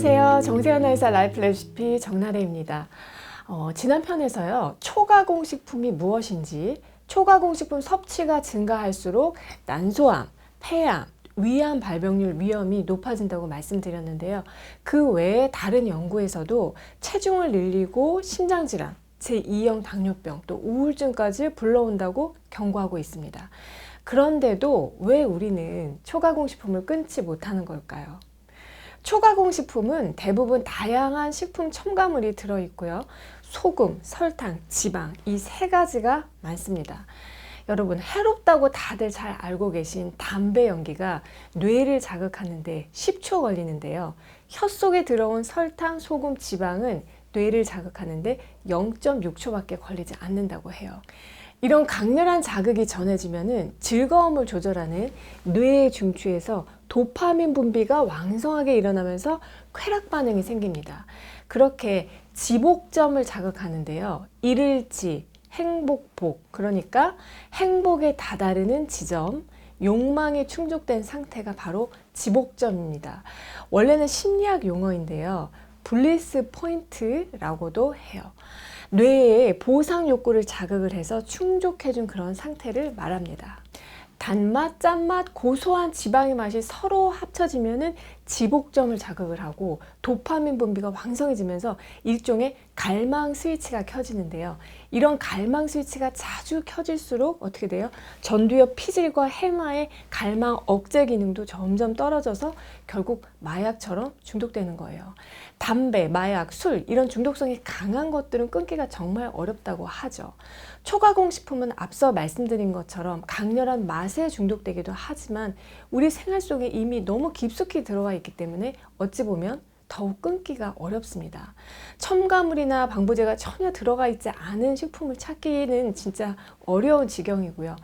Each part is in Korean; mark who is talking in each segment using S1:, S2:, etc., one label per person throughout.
S1: 안녕하세요. 정세현의 라이프 레시피 정나래입니다. 지난 편에서요, 초가공식품이 무엇인지, 초가공식품 섭취가 증가할수록 난소암, 폐암, 위암 발병률 위험이 높아진다고 말씀드렸는데요. 그 외에 다른 연구에서도 체중을 늘리고 심장질환, 제2형 당뇨병, 또 우울증까지 불러온다고 경고하고 있습니다. 그런데도 왜 우리는 초가공식품을 끊지 못하는 걸까요? 초가공식품은 대부분 다양한 식품 첨가물이 들어있고요. 소금, 설탕, 지방 이 세 가지가 많습니다. 여러분, 해롭다고 다들 잘 알고 계신 담배 연기가 뇌를 자극하는데 10초 걸리는데요. 혀 속에 들어온 설탕, 소금, 지방은 뇌를 자극하는데 0.6초밖에 걸리지 않는다고 해요. 이런 강렬한 자극이 전해지면은 즐거움을 조절하는 뇌의 중추에서 도파민 분비가 왕성하게 일어나면서 쾌락 반응이 생깁니다. 그렇게 지복점을 자극하는데요. 일일지, 행복복, 그러니까 행복에 다다르는 지점, 욕망이 충족된 상태가 바로 지복점입니다. 원래는 심리학 용어인데요. 블리스 포인트라고도 해요. 뇌의 보상 욕구를 자극을 해서 충족해준 그런 상태를 말합니다. 단맛, 짠맛, 고소한 지방의 맛이 서로 합쳐지면은 지복점을 자극을 하고 도파민 분비가 왕성해지면서 일종의 갈망 스위치가 켜지는데요. 이런 갈망 스위치가 자주 켜질수록 어떻게 돼요? 전두엽 피질과 해마의 갈망 억제 기능도 점점 떨어져서 결국 마약처럼 중독되는 거예요. 담배, 마약, 술 이런 중독성이 강한 것들은 끊기가 정말 어렵다고 하죠. 초가공식품은 앞서 말씀드린 것처럼 강렬한 맛에 중독되기도 하지만 우리 생활 속에 이미 너무 깊숙이 들어와 있기 때문에 어찌 보면 더욱 끊기가 어렵습니다. 첨가물이나 방부제가 전혀 들어가 있지 않은 식품을 찾기는 진짜 어려운 지경이고요.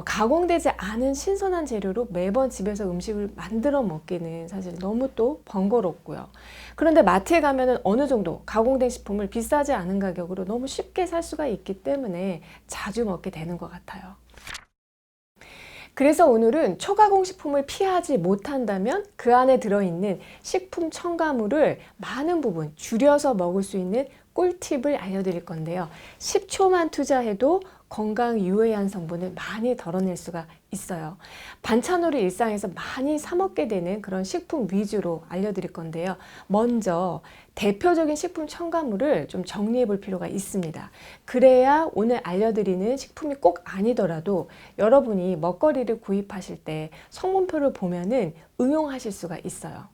S1: 가공되지 않은 신선한 재료로 매번 집에서 음식을 만들어 먹기는 사실 너무 또 번거롭고요. 그런데 마트에 가면은 어느 정도 가공된 식품을 비싸지 않은 가격으로 너무 쉽게 살 수가 있기 때문에 자주 먹게 되는 것 같아요. 그래서 오늘은 초가공식품을 피하지 못한다면 그 안에 들어있는 식품 첨가물을 많은 부분 줄여서 먹을 수 있는 꿀팁을 알려드릴 건데요. 10초만 투자해도 건강 유해한 성분을 많이 덜어낼 수가 있어요. 반찬으로 일상에서 많이 사 먹게 되는 그런 식품 위주로 알려드릴 건데요. 먼저 대표적인 식품 첨가물을 좀 정리해 볼 필요가 있습니다. 그래야 오늘 알려드리는 식품이 꼭 아니더라도 여러분이 먹거리를 구입하실 때 성분표를 보면은 응용하실 수가 있어요.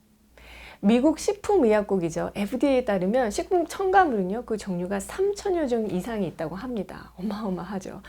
S1: 미국 식품의약국이죠. FDA에 따르면 식품 첨가물은요, 그 종류가 3,000여 종 이상이 있다고 합니다. 어마어마하죠.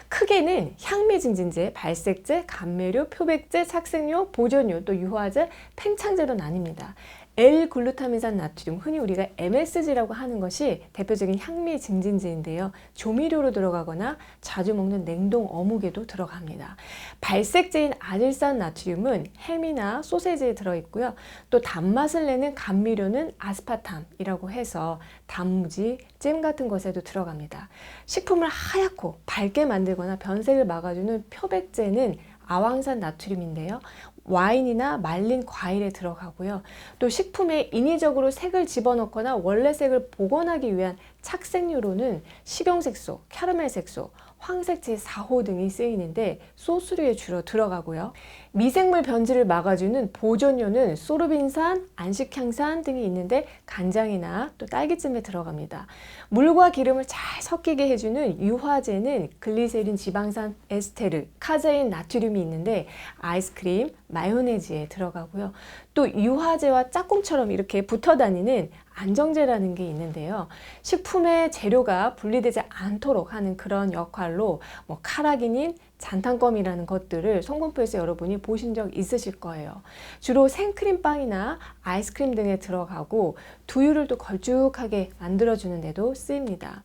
S1: 크게는 향미 증진제, 발색제, 감매료, 표백제, 착색료, 보존료, 또 유화제, 팽창제로 나뉩니다. L-글루타민산 나트륨, 흔히 우리가 MSG라고 하는 것이 대표적인 향미 증진제인데요. 조미료로 들어가거나 자주 먹는 냉동 어묵에도 들어갑니다. 발색제인 아질산 나트륨은 햄이나 소세지에 들어있고요. 또 단맛을 내는 감미료는 아스파탐이라고 해서 단무지, 잼 같은 것에도 들어갑니다. 식품을 하얗고 밝게 만들거나 변색을 막아주는 표백제는 아황산 나트륨인데요. 와인이나 말린 과일에 들어가고요. 또 식품에 인위적으로 색을 집어넣거나 원래 색을 복원하기 위한 착색료로는 식용색소, 캐러멜 색소, 황색제 4호 등이 쓰이는데 소스류에 주로 들어가고요. 미생물 변질을 막아주는 보존료는 소르빈산, 안식향산 등이 있는데 간장이나 또 딸기찜에 들어갑니다. 물과 기름을 잘 섞이게 해주는 유화제는 글리세린 지방산 에스테르, 카제인 나트륨이 있는데 아이스크림, 마요네즈에 들어가고요. 또 유화제와 짝꿍처럼 이렇게 붙어 다니는 안정제라는 게 있는데요. 식품의 재료가 분리되지 않도록 하는 그런 역할로 카라기닌, 잔탄검이라는 것들을 성분표에서 여러분이 보신 적 있으실 거예요. 주로 생크림빵이나 아이스크림 등에 들어가고 두유를 또 걸쭉하게 만들어주는 데도 쓰입니다.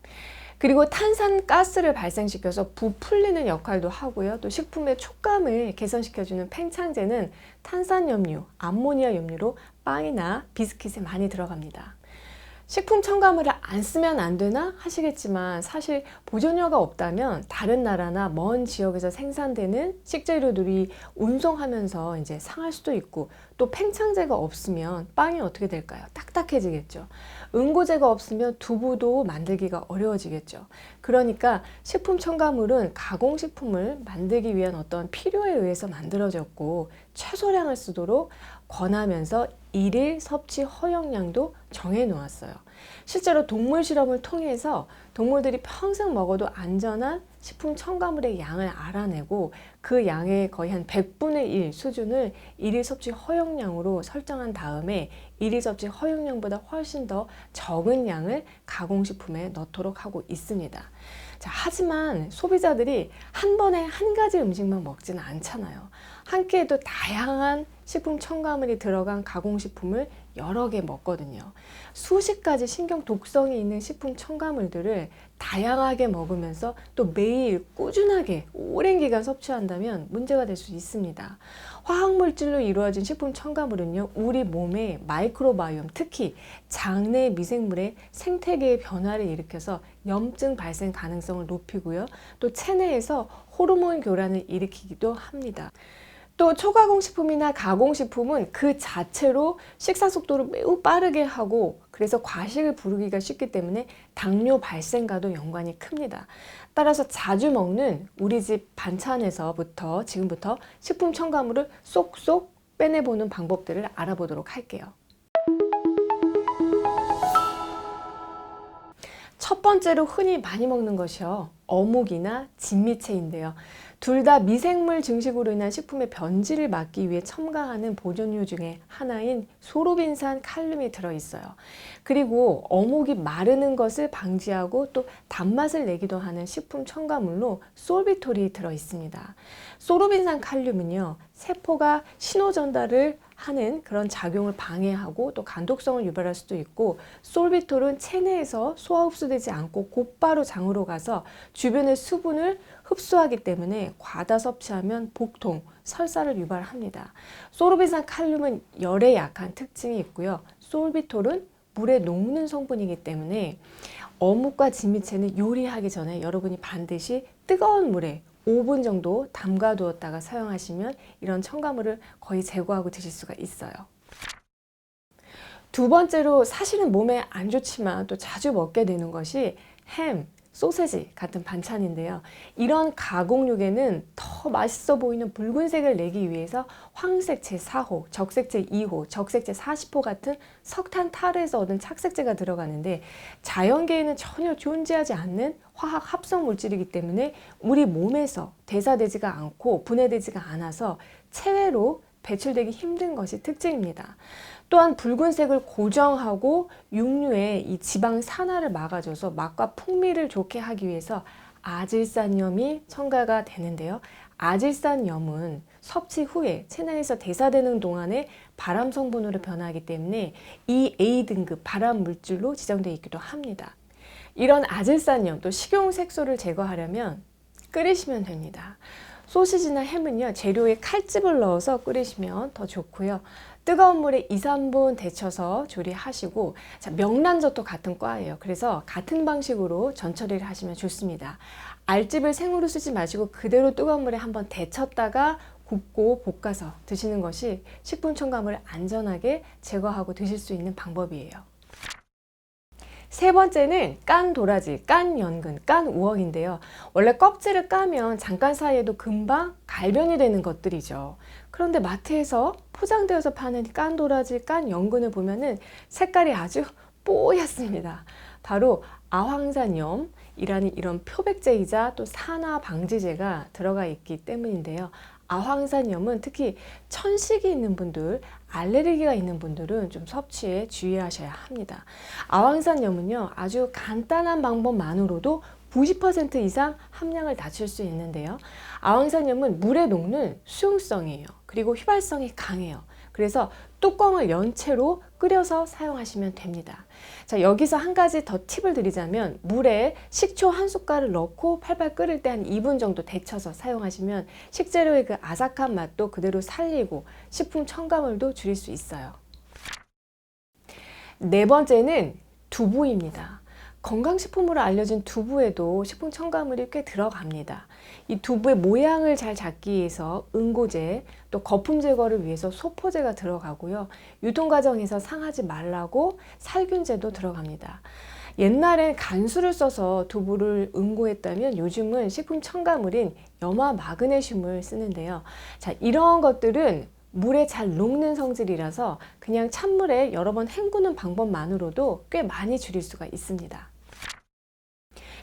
S1: 그리고 탄산가스를 발생시켜서 부풀리는 역할도 하고요. 또 식품의 촉감을 개선시켜주는 팽창제는 탄산염류, 암모니아 염류로 빵이나 비스킷에 많이 들어갑니다. 식품 첨가물을 안 쓰면 안 되나 하시겠지만 사실 보존료가 없다면 다른 나라나 먼 지역에서 생산되는 식재료들이 운송하면서 이제 상할 수도 있고, 또 팽창제가 없으면 빵이 어떻게 될까요? 딱딱해지겠죠. 응고제가 없으면 두부도 만들기가 어려워지겠죠. 그러니까 식품 첨가물은 가공식품을 만들기 위한 어떤 필요에 의해서 만들어졌고, 최소량을 쓰도록 권하면서 일일 섭취 허용량도 정해 놓았어요. 실제로 동물 실험을 통해서 동물들이 평생 먹어도 안전한 식품 첨가물의 양을 알아내고, 그 양의 거의 한 100분의 1 수준을 일일 섭취 허용량으로 설정한 다음에 일일 섭취 허용량보다 훨씬 더 적은 양을 가공식품에 넣도록 하고 있습니다. 자, 하지만 소비자들이 한 번에 한 가지 음식만 먹지는 않잖아요. 한 끼에도 다양한 식품 첨가물이 들어간 가공식품을 여러 개 먹거든요. 수십 가지 신경 독성이 있는 식품 첨가물들을 다양하게 먹으면서 또 매일 꾸준하게 오랜 기간 섭취한다면 문제가 될 수 있습니다. 화학물질로 이루어진 식품 첨가물은요, 우리 몸의 마이크로바이옴, 특히 장내 미생물의 생태계의 변화를 일으켜서 염증 발생 가능성을 높이고요, 또 체내에서 호르몬 교란을 일으키기도 합니다. 또 초가공식품이나 가공식품은 그 자체로 식사 속도를 매우 빠르게 하고, 그래서 과식을 부르기가 쉽기 때문에 당뇨 발생과도 연관이 큽니다. 따라서 자주 먹는 우리 집 반찬에서부터 지금부터 식품 첨가물을 쏙쏙 빼내보는 방법들을 알아보도록 할게요. 첫 번째로 흔히 많이 먹는 것이요, 어묵이나 진미채인데요. 둘 다 미생물 증식으로 인한 식품의 변질을 막기 위해 첨가하는 보존료 중에 하나인 소르빈산 칼륨이 들어있어요. 그리고 어묵이 마르는 것을 방지하고 또 단맛을 내기도 하는 식품 첨가물로 솔비톨이 들어있습니다. 소르빈산 칼륨은요, 세포가 신호 전달을 하는 그런 작용을 방해하고 또 간독성을 유발할 수도 있고, 솔비톨은 체내에서 소화 흡수되지 않고 곧바로 장으로 가서 주변의 수분을 흡수하기 때문에 과다 섭취하면 복통, 설사를 유발합니다. 소르빈산 칼륨은 열에 약한 특징이 있고요. 솔비톨은 물에 녹는 성분이기 때문에 어묵과 진미채는 요리하기 전에 여러분이 반드시 뜨거운 물에 5분 정도 담가 두었다가 사용하시면 이런 첨가물을 거의 제거하고 드실 수가 있어요. 두 번째로 사실은 몸에 안 좋지만 또 자주 먹게 되는 것이 햄, 소세지 같은 반찬인데요. 이런 가공육에는 더 맛있어 보이는 붉은색을 내기 위해서 황색 제4호, 적색 제2호, 적색 제40호 같은 석탄 탈에서 얻은 착색제가 들어가는데, 자연계에는 전혀 존재하지 않는 화학 합성 물질이기 때문에 우리 몸에서 대사되지가 않고 분해되지가 않아서 체외로 배출되기 힘든 것이 특징입니다. 또한 붉은색을 고정하고 육류의 이 지방 산화를 막아줘서 맛과 풍미를 좋게 하기 위해서 아질산염이 첨가가 되는데요. 아질산염은 섭취 후에 체내에서 대사되는 동안에 발암 성분으로 변하기 때문에 이 A 등급 발암 물질로 지정되어 있기도 합니다. 이런 아질산염 또 식용색소를 제거하려면 끓이시면 됩니다. 소시지나 햄은요, 재료에 칼집을 넣어서 끓이시면 더 좋고요. 뜨거운 물에 2, 3분 데쳐서 조리하시고, 자, 명란젓도 같은 과예요. 그래서 같은 방식으로 전처리를 하시면 좋습니다. 알집을 생으로 쓰지 마시고 그대로 뜨거운 물에 한번 데쳤다가 굽고 볶아서 드시는 것이 식품 첨가물을 안전하게 제거하고 드실 수 있는 방법이에요. 세 번째는 깐 도라지, 깐 연근, 깐 우럭인데요. 원래 껍질을 까면 잠깐 사이에도 금방 갈변이 되는 것들이죠. 그런데 마트에서 포장되어서 파는 깐 도라지, 깐 연근을 보면은 색깔이 아주 뽀얗습니다. 바로 아황산염이라는 이런 표백제이자 또 산화 방지제가 들어가 있기 때문인데요. 아황산염은 특히 천식이 있는 분들, 알레르기가 있는 분들은 좀 섭취에 주의하셔야 합니다. 아황산염은요, 아주 간단한 방법만으로도 90% 이상 함량을 낮출 수 있는데요. 아황산염은 물에 녹는 수용성이에요. 그리고 휘발성이 강해요. 그래서 뚜껑을 연 채로 끓여서 사용하시면 됩니다. 자, 여기서 한 가지 더 팁을 드리자면, 물에 식초 한 숟갈을 넣고 팔팔 끓일 때 한 2분 정도 데쳐서 사용하시면 식재료의 그 아삭한 맛도 그대로 살리고 식품 첨가물도 줄일 수 있어요. 네 번째는 두부입니다. 건강식품으로 알려진 두부에도 식품 첨가물이 꽤 들어갑니다. 이 두부의 모양을 잘 잡기 위해서 응고제, 또 거품 제거를 위해서 소포제가 들어가고요. 유통 과정에서 상하지 말라고 살균제도 들어갑니다. 옛날엔 간수를 써서 두부를 응고했다면 요즘은 식품 첨가물인 염화 마그네슘을 쓰는데요. 자, 이런 것들은 물에 잘 녹는 성질이라서 그냥 찬물에 여러 번 헹구는 방법만으로도 꽤 많이 줄일 수가 있습니다.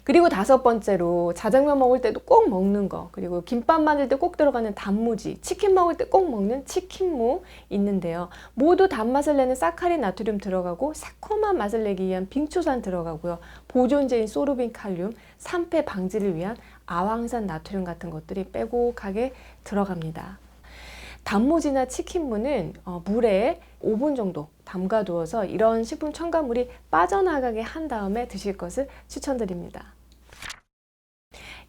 S1: 그리고 5번째로 자장면 먹을 때도 꼭 먹는 거, 그리고 김밥 만들 때 꼭 들어가는 단무지, 치킨 먹을 때 꼭 먹는 치킨무 있는데요. 모두 단맛을 내는 사카린 나트륨 들어가고 새콤한 맛을 내기 위한 빙초산 들어가고요. 보존제인 소르빈 칼륨, 산패 방지를 위한 아황산 나트륨 같은 것들이 빼곡하게 들어갑니다. 단무지나 치킨무는 물에 5분 정도 담가두어서 이런 식품 첨가물이 빠져나가게 한 다음에 드실 것을 추천드립니다.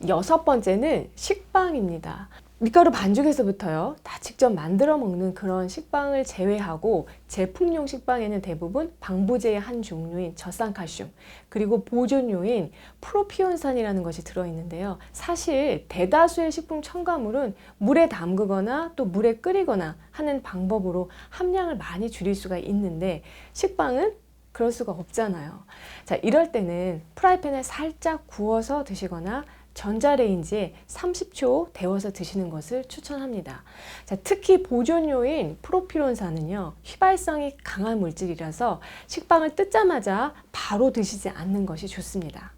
S1: 6번째는 식빵입니다. 밀가루 반죽에서부터요, 다 직접 만들어 먹는 그런 식빵을 제외하고 제품용 식빵에는 대부분 방부제의 한 종류인 젖산칼슘, 그리고 보존료인 프로피온산이라는 것이 들어있는데요. 사실 대다수의 식품 첨가물은 물에 담그거나 또 물에 끓이거나 하는 방법으로 함량을 많이 줄일 수가 있는데 식빵은 그럴 수가 없잖아요. 자, 이럴 때는 프라이팬에 살짝 구워서 드시거나 전자레인지에 30초 데워서 드시는 것을 추천합니다. 자, 특히 보존료인 프로피론산은요, 휘발성이 강한 물질이라서 식빵을 뜯자마자 바로 드시지 않는 것이 좋습니다.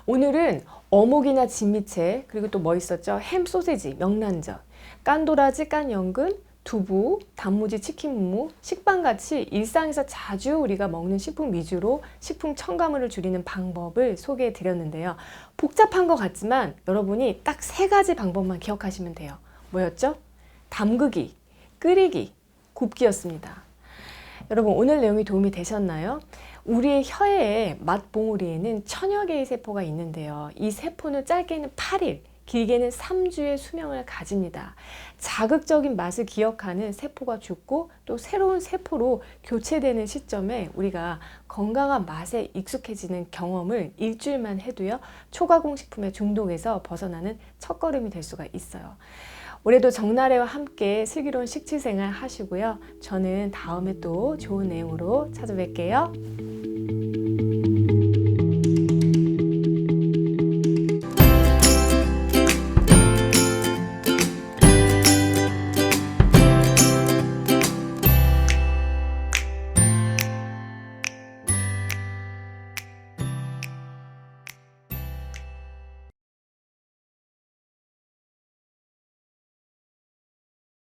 S1: 오늘은 어묵이나 진미채, 그리고 또 뭐 있었죠? 햄, 소세지, 명란젓, 깐도라지, 깐연근, 두부, 단무지, 치킨무, 식빵같이 일상에서 자주 우리가 먹는 식품 위주로 식품 첨가물을 줄이는 방법을 소개해 드렸는데요. 복잡한 것 같지만 여러분이 딱 3가지 방법만 기억하시면 돼요. 뭐였죠? 담그기, 끓이기, 굽기였습니다. 여러분, 오늘 내용이 도움이 되셨나요? 우리의 혀의 맛봉우리에는 1000여 개의 세포가 있는데요. 이 세포는 짧게는 8일, 길게는 3주의 수명을 가집니다. 자극적인 맛을 기억하는 세포가 죽고 또 새로운 세포로 교체되는 시점에 우리가 건강한 맛에 익숙해지는 경험을 일주일만 해도요, 초가공식품의 중독에서 벗어나는 첫걸음이 될 수가 있어요. 올해도 정나래와 함께 슬기로운 식취생활 하시고요. 저는 다음에 또 좋은 내용으로 찾아뵐게요.